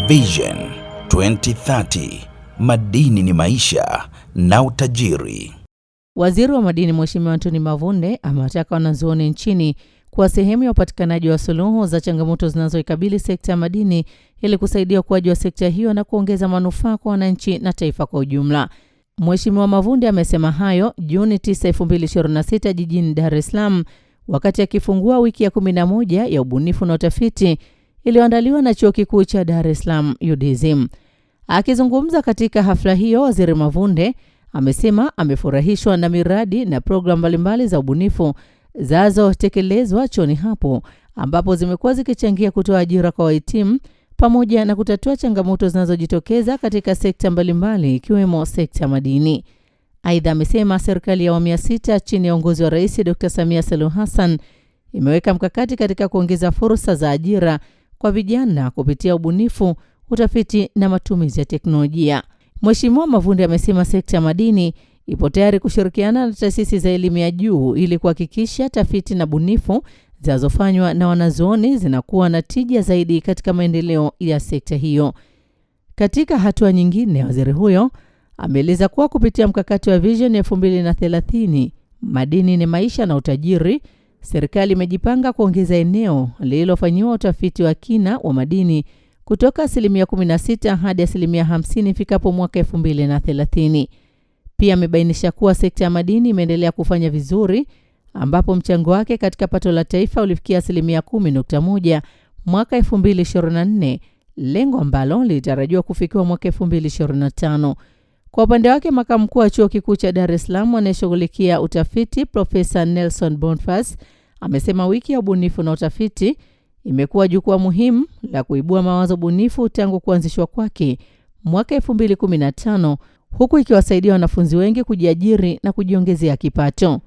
Vision 2030, madini ni maisha na utajiri. Waziri wa Madini Mheshimiwa Anthony Mavunde amewataka wanazuoni nchini kuwa sehemu ya upatikanaji wa suluhu za changamoto zinazoikabili sekta ya madini ili kusaidia ukuaji wa sekta hiyo na kuongeza manufaa kwa wananchi na taifa kwa ujumla. Mheshimiwa Mavunde amesema hayo Juni 9, 2026 jijini Dar es Salaam wakati akifungua wiki ya 11 ya ubunifu na utafiti iliyoandaliwa na Chuo Kikuu cha Dar es Salaam UDSM. Akizungumza katika hafla hiyo, Waziri Mavunde amesema amefurahishwa na miradi na programu mbalimbali za ubunifu zinazotekelezwa chuoni hapo, ambapo zimekuwa zikichangia kutoa ajira kwa wahitimu pamoja na kutatua changamoto zinazojitokeza katika sekta mbalimbali ikiwemo sekta madini. Aidha, amesema serikali ya awamu ya 6 chini ya uongozi wa Rais Dr. Samia Suluhu Hassan imeweka mkakati katika kuongeza fursa za ajira kwa vijana kupitia ubunifu, utafiti na matumizi ya teknolojia. Mheshimiwa Mavunde amesema sekta ya madini ipo tayari kushirikiana na taasisi za elimu ya juu ili kuhakikisha tafiti na bunifu zinazofanywa na wanazuoni zinakuwa na tija zaidi katika maendeleo ya sekta hiyo. Katika hatua nyingine, waziri huyo ameeleza kuwa kupitia mkakati wa Vision 2030, madini ni maisha na utajiri, serikali imejipanga kuongeza eneo lililofanyiwa utafiti wa kina wa madini kutoka 16% hadi 50% ifikapo mwaka 2030. Pia amebainisha kuwa sekta ya madini imeendelea kufanya vizuri, ambapo mchango wake katika pato la taifa ulifikia 10.1 mwaka 2024, lengo ambalo litarajiwa kufikiwa mwaka 2025. Kwa upande wake, makamu mkuu wa Chuo Kikuu cha Dar es Salaam anayeshughulikia utafiti Profesa Nelson Boniface amesema wiki ya ubunifu na utafiti imekuwa jukwaa muhimu la kuibua mawazo bunifu tangu kuanzishwa kwake mwaka 2015, huku ikiwasaidia wanafunzi wengi kujiajiri na kujiongezea kipato.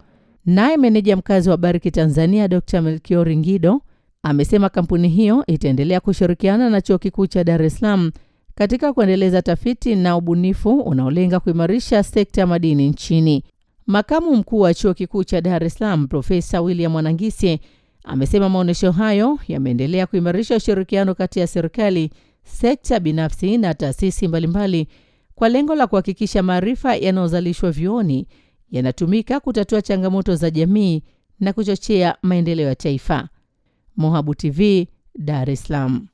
Naye meneja mkazi wa Bariki Tanzania Dr. Melchior Ngido amesema kampuni hiyo itaendelea kushirikiana na Chuo Kikuu cha Dar es Salaam katika kuendeleza tafiti na ubunifu unaolenga kuimarisha sekta ya madini nchini. Makamu mkuu wa Chuo Kikuu cha Dar es Salaam Profesa William Mwanangisi amesema maonesho hayo yameendelea kuimarisha ushirikiano kati ya serikali, sekta binafsi na taasisi mbalimbali kwa lengo la kuhakikisha maarifa yanayozalishwa vyuoni yanatumika kutatua changamoto za jamii na kuchochea maendeleo ya taifa. Mohabu TV, Dar es Salaam.